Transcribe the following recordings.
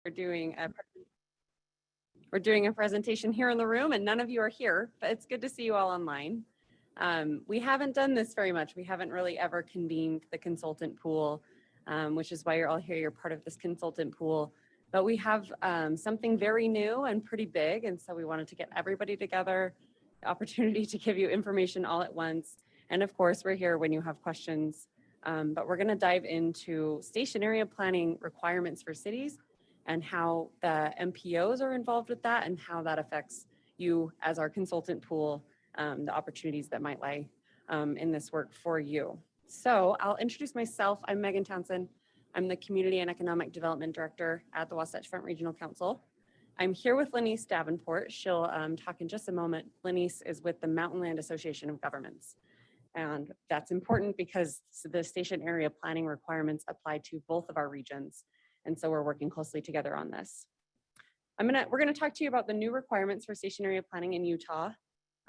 We're doing a presentation here in the room, and none of you are here, but it's good to see you all online. We haven't done this very much. We haven't really ever convened the consultant pool, which is why you're all here. You're part of this consultant pool. But we have something very new and pretty big, and so we wanted to get everybody together, the opportunity to give you information all at once. And of course, we're here when you have questions. But we're going to dive into station area planning requirements for cities and how the MPOs are involved with that and how that affects you as our consultant pool, the opportunities that might lie in this work for you. So I'll introduce myself. I'm Megan Townsend. I'm the Community and Economic Development Director at the Wasatch Front Regional Council. I'm here with Lenice Davenport. She'll talk in just a moment. Lenice is with the Mountain Land Association of Governments. And that's important because the station area planning requirements apply to both of our regions. And so we're working closely together on this. We're gonna talk to you about the new requirements for station area planning in Utah.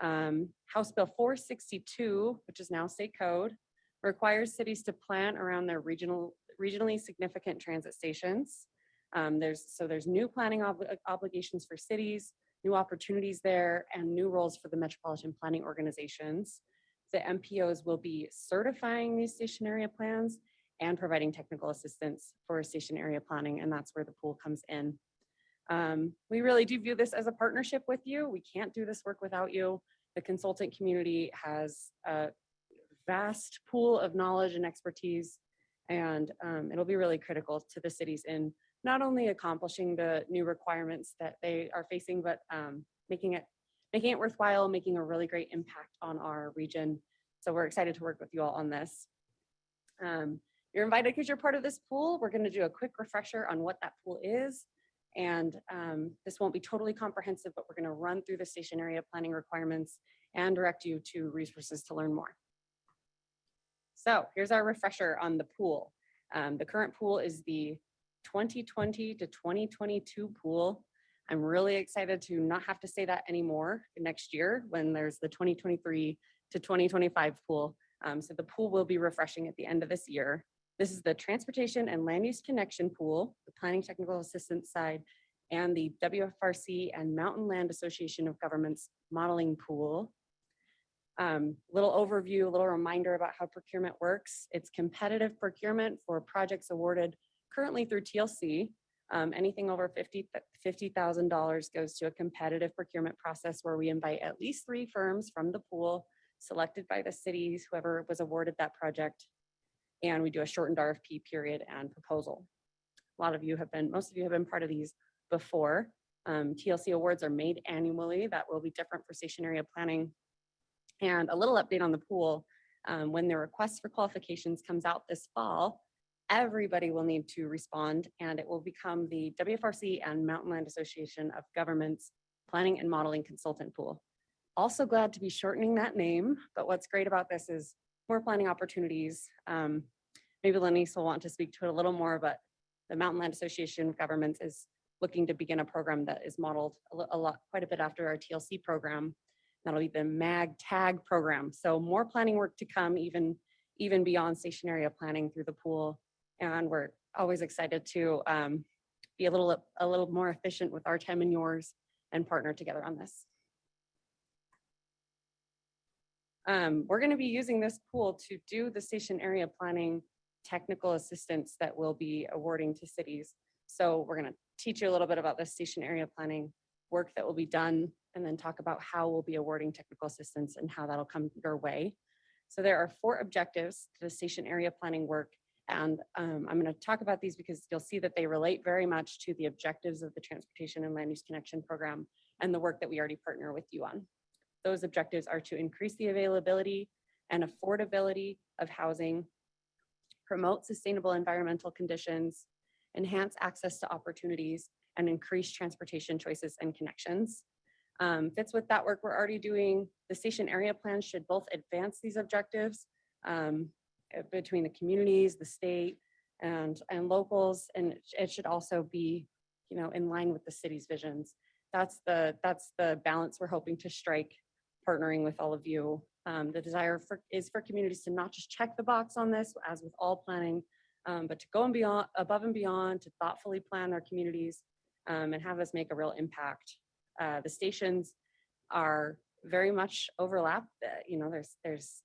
House Bill 462, which is now state code, requires cities to plan around their regionally significant transit stations. There's new planning obligations for cities, new opportunities there, and new roles for the metropolitan planning organizations. The MPOs will be certifying these station area plans and providing technical assistance for station area planning, and that's where the pool comes in. We really do view this as a partnership with you. We can't do this work without you. The consultant community has a vast pool of knowledge and expertise, and it'll be really critical to the cities in not only accomplishing the new requirements that they are facing, but making it worthwhile, making a really great impact on our region. So we're excited to work with you all on this. You're invited because you're part of this pool. We're going to do a quick refresher on what that pool is. And this won't be totally comprehensive, but we're going to run through the station area planning requirements and direct you to resources to learn more. So here's our refresher on the pool. The current pool is the 2020 to 2022 pool. I'm really excited to not have to say that anymore next year when there's the 2023 to 2025 pool. So the pool will be refreshing at the end of this year. This is the Transportation and Land Use Connection Pool, the Planning Technical Assistance side, and the WFRC and Mountain Land Association of Governments Modeling Pool. Little overview, a little reminder about how procurement works. It's competitive procurement for projects awarded currently through TLC. Anything over $50,000 goes to a competitive procurement process where we invite at least 3 firms from the pool selected by the cities, whoever was awarded that project. And we do a shortened RFP period and proposal. Most of you have been part of these before. TLC awards are made annually. That will be different for station area planning. And a little update on the pool, when the request for qualifications comes out this fall, everybody will need to respond, and it will become the WFRC and Mountain Land Association of Governments Planning and Modeling Consultant Pool. Also glad to be shortening that name, but what's great about this is more planning opportunities. Maybe Lenice will want to speak to it a little more, but the Mountain Land Association of Governments is looking to begin a program that is modeled quite a bit after our TLC program. That'll be the MAG-TAG program. So more planning work to come, even beyond station area planning through the pool. And we're always excited to be a little more efficient with our time and yours and partner together on this. We're going to be using this pool to do the station area planning technical assistance that we'll be awarding to cities. So we're going to teach you a little bit about the station area planning work that will be done, and then talk about how we'll be awarding technical assistance and how that'll come your way. So there are 4 objectives to the station area planning work. And I'm going to talk about these because you'll see that they relate very much to the objectives of the Transportation and Land Use Connection Program and the work that we already partner with you on. Those objectives are to increase the availability and affordability of housing, promote sustainable environmental conditions, enhance access to opportunities, and increase transportation choices and connections. Fits with that work we're already doing. The station area plans should both advance these objectives between the communities, the state, and locals, and it should also be, in line with the city's visions. That's the balance we're hoping to strike, partnering with all of you. The desire is for communities to not just check the box on this, as with all planning, but to go and beyond, above and beyond, to thoughtfully plan their communities and have us make a real impact. The stations are very much overlap. You know, there's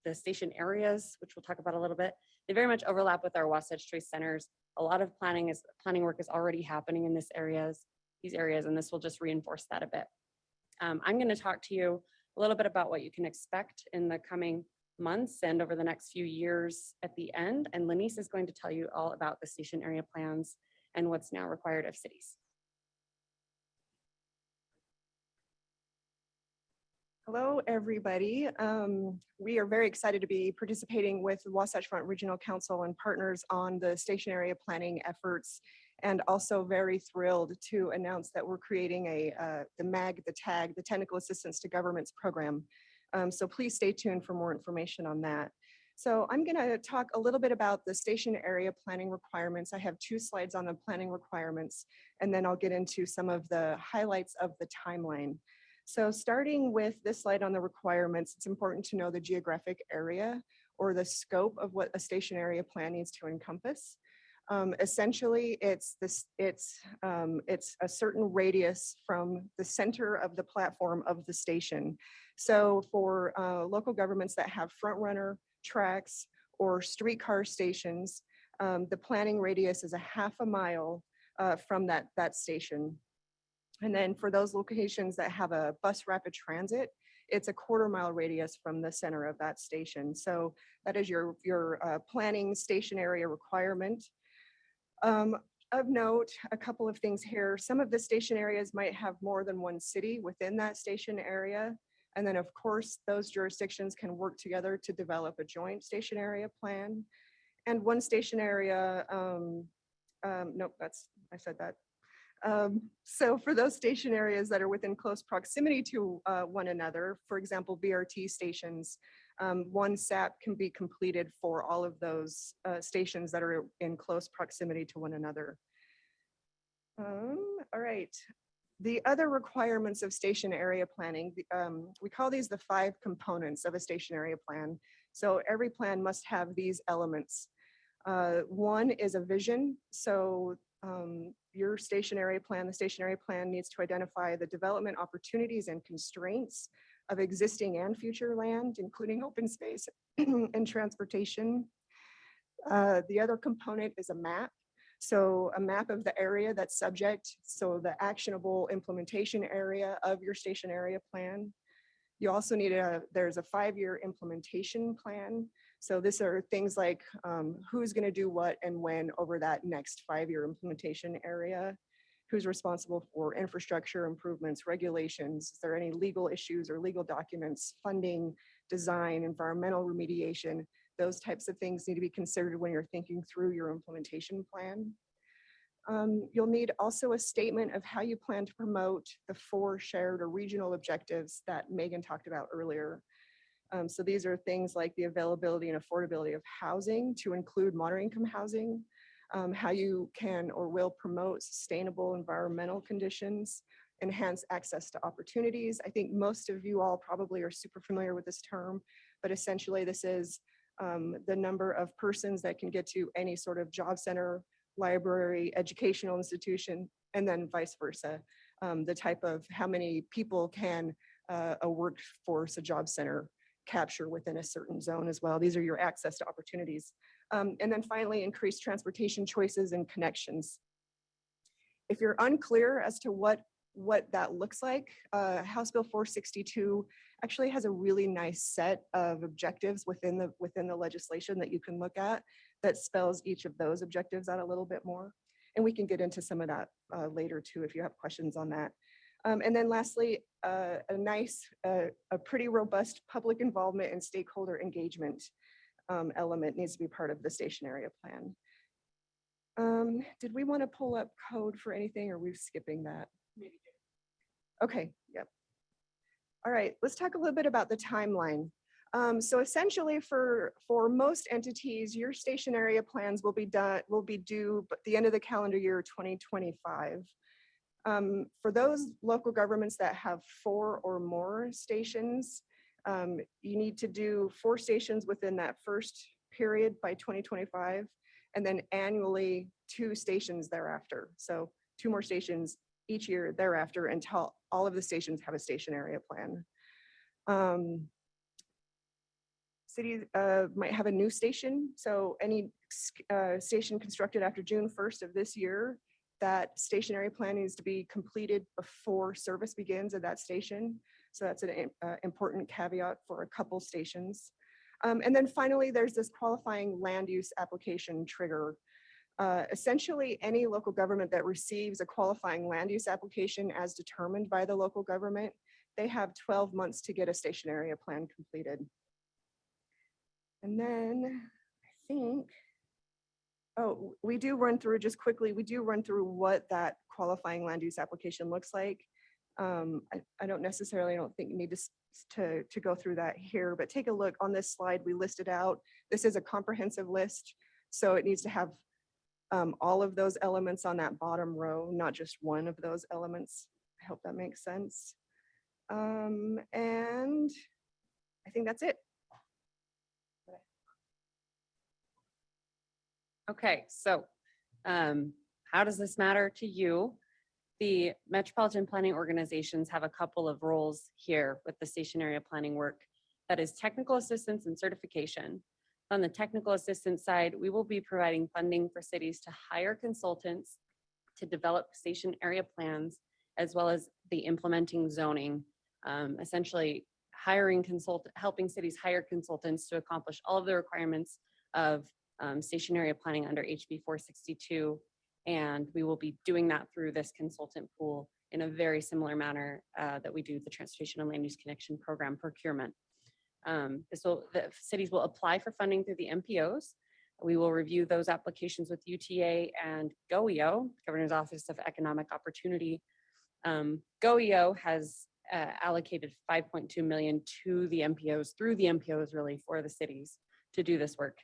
the station areas, which we'll talk about a little bit. They very much overlap with our Wasatch Choice Centers. A lot of planning work is already happening in these areas, and this will just reinforce that a bit. I'm going to talk to you a little bit about what you can expect in the coming months and over the next few years at the end. And Lanice is going to tell you all about the station area plans and what's now required of cities. Hello, everybody. We are very excited to be participating with the Wasatch Front Regional Council and partners on the station area planning efforts, and also very thrilled to announce that we're creating the MAG, the TAG, the Technical Assistance to Governments program. So please stay tuned for more information on that. So I'm going to talk a little bit about the station area planning requirements. I have 2 slides on the planning requirements, and then I'll get into some of the highlights of the timeline. So starting with this slide on the requirements, it's important to know the geographic area or the scope of what a station area plan needs to encompass. Essentially, it's a certain radius from the center of the platform of the station. So for local governments that have front runner tracks or streetcar stations, the planning radius is a half a mile from that station. And then for those locations that have a bus rapid transit, it's a 1/4 mile radius from the center of that station. So that is your planning station area requirement. Of note, a couple of things here. Some of the station areas might have more than one city within that station area. And then of course, those jurisdictions can work together to develop a joint station area plan. And one station area, nope, I said that. So for those station areas that are within close proximity to one another, for example, BRT stations, one SAP can be completed for all of those stations that are in close proximity to one another. All right. The other requirements of station area planning, we call these the 5 components of a station area plan. So every plan must have these elements. One is a vision. So your station area plan, the station area plan needs to identify the development opportunities and constraints of existing and future land, including open space and transportation. The other component is a map. So a map of the area that's subject, so the actionable implementation area of your station area plan. You also need there's a 5-year implementation plan. So these are things like who's going to do what and when over that next 5-year implementation area, who's responsible for infrastructure improvements, regulations, is there any legal issues or legal documents, funding, design, environmental remediation, those types of things need to be considered when you're thinking through your implementation plan. You'll need also a statement of how you plan to promote the 4 shared or regional objectives that Megan talked about earlier. So these are things like the availability and affordability of housing to include moderate income housing, how you can or will promote sustainable environmental conditions, enhance access to opportunities. I think most of you all probably are super familiar with this term, but essentially this is the number of persons that can get to any sort of job center, library, educational institution, and then vice versa. The type of how many people can a workforce, a job center capture within a certain zone as well. These are your access to opportunities. And then finally, increase transportation choices and connections. If you're unclear as to what that looks like, House Bill 462 actually has a really nice set of objectives within the legislation that you can look at that spells each of those objectives out a little bit more. And we can get into some of that later too if you have questions on that. And then lastly, a pretty robust public involvement and stakeholder engagement element needs to be part of the station area plan. Did we want to pull up code for anything, or are we skipping that? Okay, yep. All right, let's talk a little bit about the timeline. So essentially for most entities, your station area plans will be due at the end of the calendar year 2025. For those local governments that have 4 or more stations, you need to do 4 stations within that first period by 2025. and then annually 2 stations thereafter. So 2 more stations each year thereafter until all of the stations have a station area plan. Cities might have a new station. So any station constructed after June 1st of this year, that station area plan needs to be completed before service begins at that station. So that's an important caveat for a couple stations. And then finally, there's this qualifying land use application trigger. Essentially, any local government that receives a qualifying land use application as determined by the local government, they have 12 months to get a station area plan completed. And then I think, oh, we do run through just quickly, we do run through what that qualifying land use application looks like. I don't think you need to go through that here, but take a look on this slide. We listed out, this is a comprehensive list. So it needs to have all of those elements on that bottom row, not just one of those elements. I hope that makes sense. And I think that's it. Okay, so how does this matter to you? The metropolitan planning organizations have a couple of roles here with the station area planning work. That is technical assistance and certification. On the technical assistance side, we will be providing funding for cities to hire consultants to develop station area plans, as well as the implementing zoning, essentially helping cities hire consultants to accomplish all of the requirements of station area planning under HB 462. And we will be doing that through this consultant pool in a very similar manner that we do the Transportation and Land Use Connection Program procurement. The cities will apply for funding through the MPOs. We will review those applications with UTA and GOEO, Governor's Office of Economic Opportunity. GOEO has allocated $5.2 million to the MPOs, through the MPOs really, for the cities to do this work.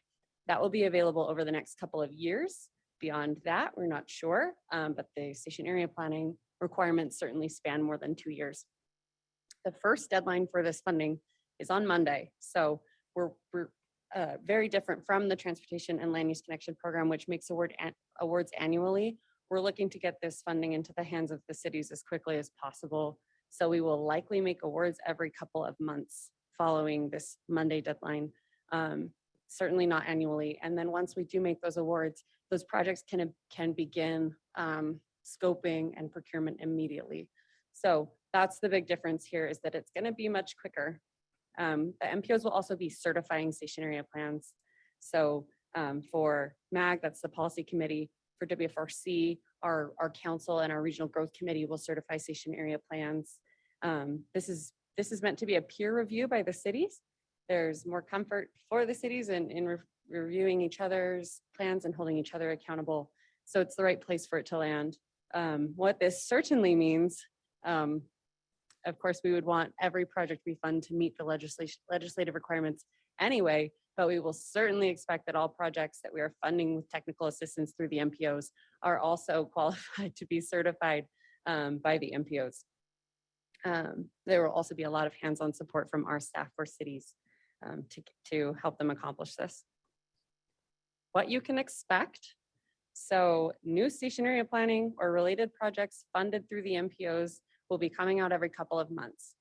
That will be available over the next couple of years. Beyond that, we're not sure, but the station area planning requirements certainly span more than 2 years. The first deadline for this funding is on Monday. So we're very different from the Transportation and Land Use Connection Program, which makes awards annually. We're looking to get this funding into the hands of the cities as quickly as possible. So we will likely make awards every couple of months following this Monday deadline. Certainly not annually. And then once we do make those awards, those projects can begin scoping and procurement immediately. So that's the big difference here, is that it's going to be much quicker. The MPOs will also be certifying station area plans. So for MAG, that's the policy committee. For WFRC, our council and our regional growth committee will certify station area plans. This is meant to be a peer review by the cities. There's more comfort for the cities in reviewing each other's plans and holding each other accountable. So it's the right place for it to land. What this certainly means, of course, we would want every project we fund to meet the legislative requirements anyway, but we will certainly expect that all projects that we are funding with technical assistance through the MPOs are also qualified to be certified by the MPOs. There will also be a lot of hands-on support from our staff for cities to help them accomplish this. What you can expect. So new station area planning or related projects funded through the MPOs will be coming out every couple of months.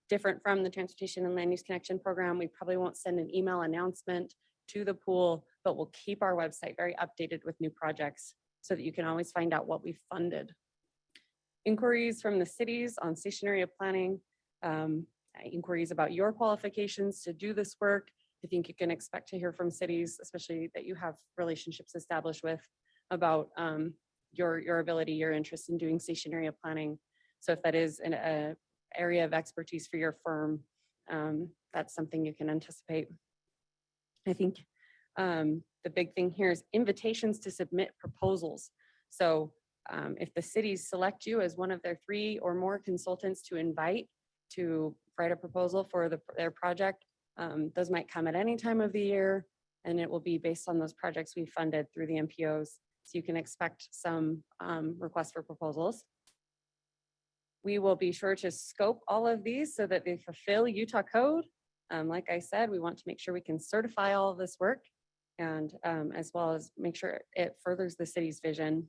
Different from the Transportation and Land Use Connection Program, we probably won't send an email announcement to the pool, but we'll keep our website very updated with new projects so that you can always find out what we funded. Inquiries from the cities on station area planning, inquiries about your qualifications to do this work. I think you can expect to hear from cities, especially that you have relationships established with, about your ability, your interest in doing station area planning. So if that is an area of expertise for your firm, that's something you can anticipate. I think the big thing here is invitations to submit proposals. So if the cities select you as one of their 3 or more consultants to invite to write a proposal for their project, those might come at any time of the year, and it will be based on those projects we funded through the MPOs. So you can expect some requests for proposals. We will be sure to scope all of these so that they fulfill Utah code. Like I said, we want to make sure we can certify all of this work and as well as make sure it furthers the city's vision.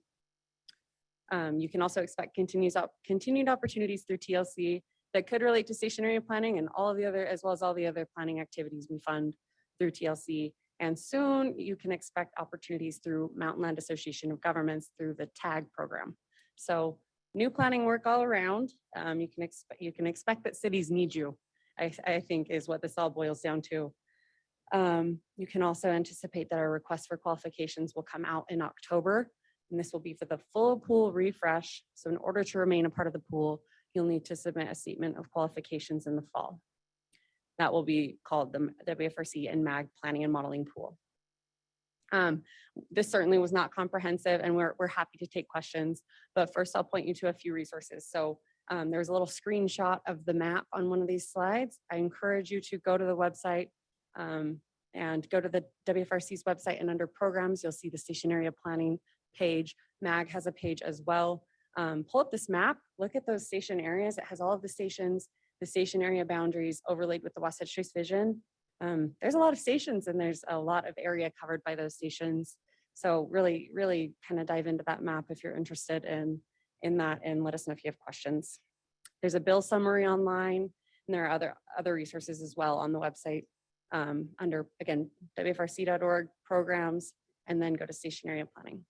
You can also expect continued opportunities through TLC that could relate to station area planning and all of the other, as well as all the other planning activities we fund through TLC. And soon you can expect opportunities through Mountain Land Association of Governments through the TAG program. So new planning work all around. You can expect that cities need you, I think is what this all boils down to. You can also anticipate that our request for qualifications will come out in October, and this will be for the full pool refresh. So in order to remain a part of the pool, you'll need to submit a statement of qualifications in the fall. That will be called the WFRC and MAG Planning and Modeling Pool. This certainly was not comprehensive, and we're happy to take questions, but first I'll point you to a few resources. So there's a little screenshot of the map on one of these slides. I encourage you to go to the website and go to the WFRC's website, and under programs, you'll see the station area planning page. MAG has a page as well. Pull up this map, look at those station areas. It has all of the stations, the station area boundaries overlaid with the Wasatch Choice vision. There's a lot of stations and there's a lot of area covered by those stations. So really, really kind of dive into that map if you're interested in that, and let us know if you have questions. There's a bill summary online, and there are other resources as well on the website under, again, WFRC.org programs, and then go to station area planning.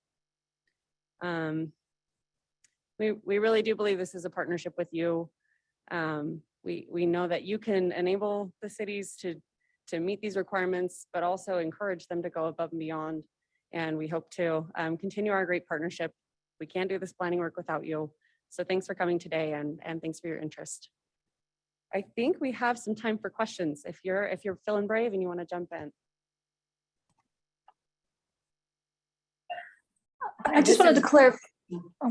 We really do believe this is a partnership with you. We know that you can enable the cities to meet these requirements, but also encourage them to go above and beyond. And we hope to continue our great partnership. We can't do this planning work without you. So thanks for coming today, and thanks for your interest. I think we have some time for questions if you're feeling brave and you want to jump in. I just wanted to clarify.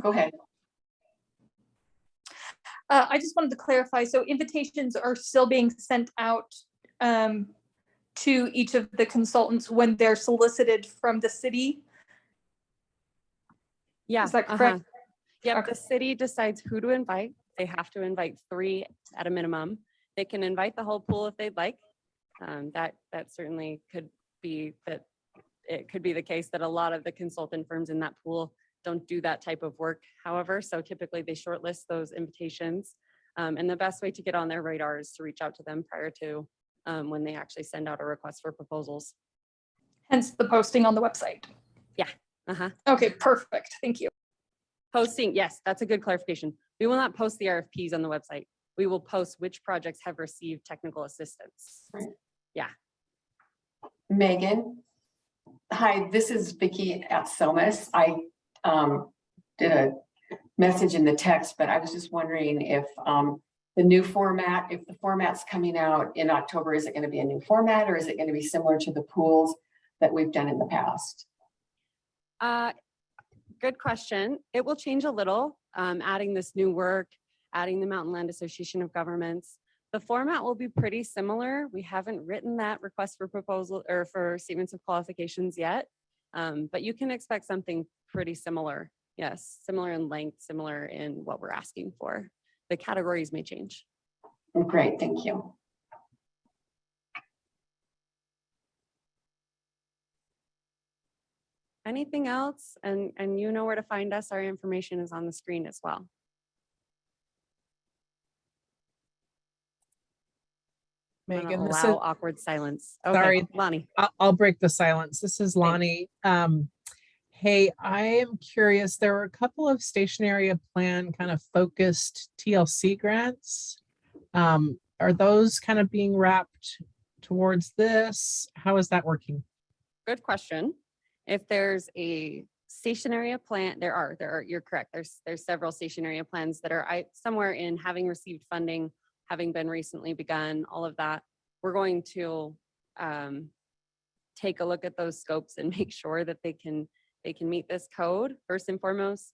Go ahead. I just wanted to clarify, so invitations are still being sent out to each of the consultants when they're solicited from the city? Yeah. Is that correct? Yep, Okay. the city decides who to invite. They have to invite 3 at a minimum. They can invite the whole pool if they'd like. That certainly could be that. It could be the case that a lot of the consultant firms in that pool don't do that type of work. However, so typically they shortlist those invitations. And the best way to get on their radar is to reach out to them prior to when they actually send out a request for proposals. Hence the posting on the website. Yeah. Okay, perfect. Thank you. Posting, yes, that's a good clarification. We will not post the RFPs on the website. We will post which projects have received technical assistance. Right. Yeah. Megan. Hi, this is Vicki at SOMAS. I did a message in the text, but I was just wondering if the new format, if the format's coming out in October, is it going to be a new format, or is it going to be similar to the pools that we've done in the past? Good question. It will change a little, adding this new work, adding the Mountain Land Association of Governments. The format will be pretty similar. We haven't written that request for proposal or for statements of qualifications yet, but you can expect something pretty similar. Yes, similar in length, similar in what we're asking for. The categories may change. Great, thank you. Anything else? And you know where to find us. Our information is on the screen as well. Megan, this is allow awkward silence. Okay, sorry, Lonnie. I'll break the silence. This is Lonnie. Hey, I am curious. There were a couple of station area plan kind of focused TLC grants. Are those kind of being wrapped towards this? How is that working? Good question. If there's a station area plan, there are, you're correct. There's several station area plans that are somewhere in having received funding, having been recently begun, all of that. We're going to take a look at those scopes and make sure that they can meet this code. First and foremost,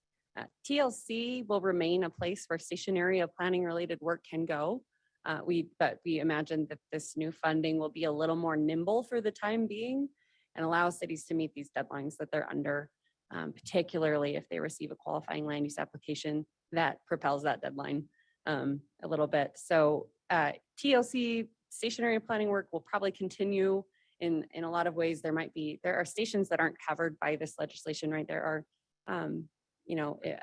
TLC will remain a place where station area planning related work can go. But we imagine that this new funding will be a little more nimble for the time being and allow cities to meet these deadlines that they're under, particularly if they receive a qualifying land use application that propels that deadline a little bit. So TLC station area planning work will probably continue in a lot of ways, there are stations that aren't covered by this legislation, right? There are,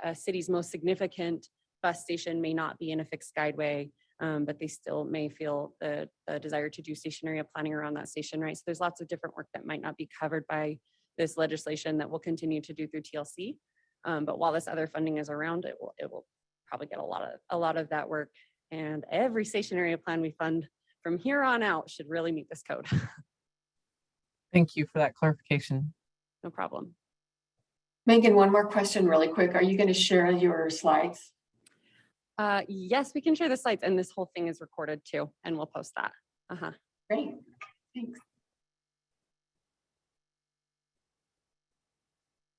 a city's most significant bus station may not be in a fixed guideway, but they still may feel the desire to do station area planning around that station, right? So there's lots of different work that might not be covered by this legislation that we'll continue to do through TLC. But while this other funding is around, it will probably get a lot of that work. And every station area plan we fund from here on out should really meet this code. Thank you for that clarification. No problem. Megan, one more question really quick. Are you going to share your slides? Yes, we can share the slides, and this whole thing is recorded too, and we'll post that. Great, thanks.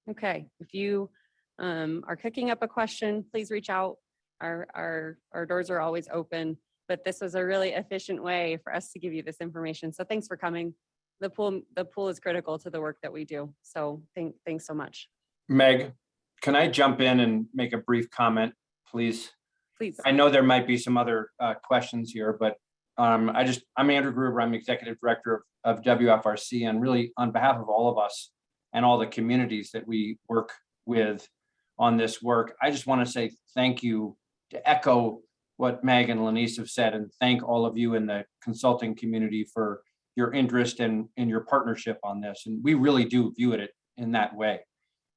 Okay, if you are cooking up a question, please reach out. Our doors are always open, but this was a really efficient way for us to give you this information. So thanks for coming. The pool is critical to the work that we do. So thanks so much. Meg, can I jump in and make a brief comment, please? Please. I know there might be some other questions here, but I'm Andrew Gruber. I'm Executive Director of WFRC, and really on behalf of all of us and all the communities that we work with on this work, I just want to say thank you, to echo what Meg and Lenise have said, and thank all of you in the consulting community for your interest and your partnership on this. And we really do view it in that way,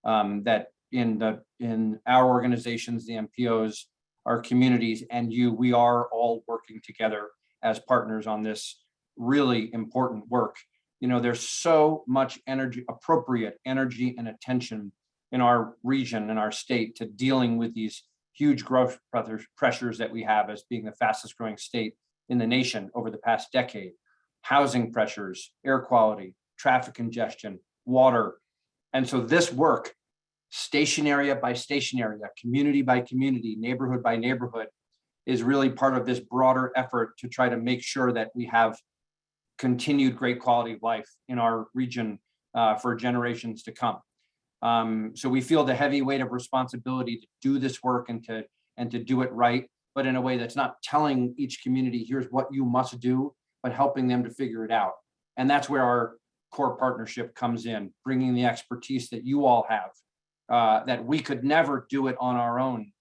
that in our organizations, the MPOs, our communities, and we are all working together as partners on this really important work. There's so much appropriate energy and attention in our region, in our state, to dealing with these huge growth pressures that we have as being the fastest growing state in the nation over the past decade. Housing pressures, air quality, traffic congestion, water. And so this work, station area by station area, community by community, neighborhood by neighborhood, is really part of this broader effort to try to make sure that we have continued great quality of life in our region for generations to come. So we feel the heavy weight of responsibility to do this work and to do it right, but in a way that's not telling each community, here's what you must do, but helping them to figure it out. And that's where our core partnership comes in, bringing the expertise that you all have, that we could never do it on our own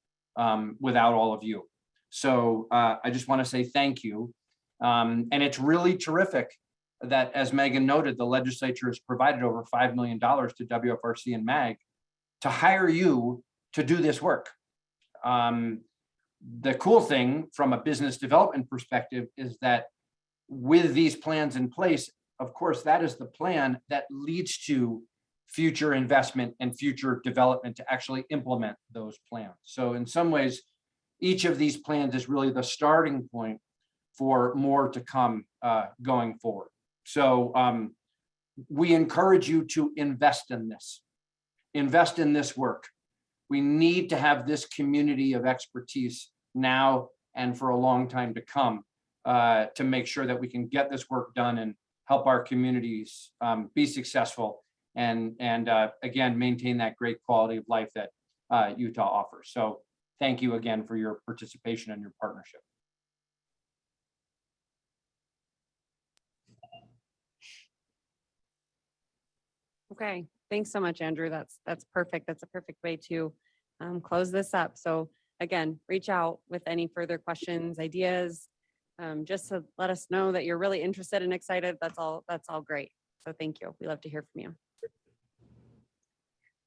without all of you. So I just want to say thank you. And it's really terrific that, as Megan noted, the legislature has provided over $5 million to WFRC and MAG to hire you to do this work. The cool thing from a business development perspective is that with these plans in place, of course, that is the plan that leads to future investment and future development to actually implement those plans. So in some ways, each of these plans is really the starting point for more to come going forward. So we encourage you to invest in this work. We need to have this community of expertise now and for a long time to come to make sure that we can get this work done and help our communities be successful and again, maintain that great quality of life that Utah offers. So thank you again for your participation and your partnership. Okay, thanks so much, Andrew. That's perfect. That's a perfect way to close this up. So again, reach out with any further questions, ideas, just to let us know that you're really interested and excited. That's all great. So thank you. We love to hear from you.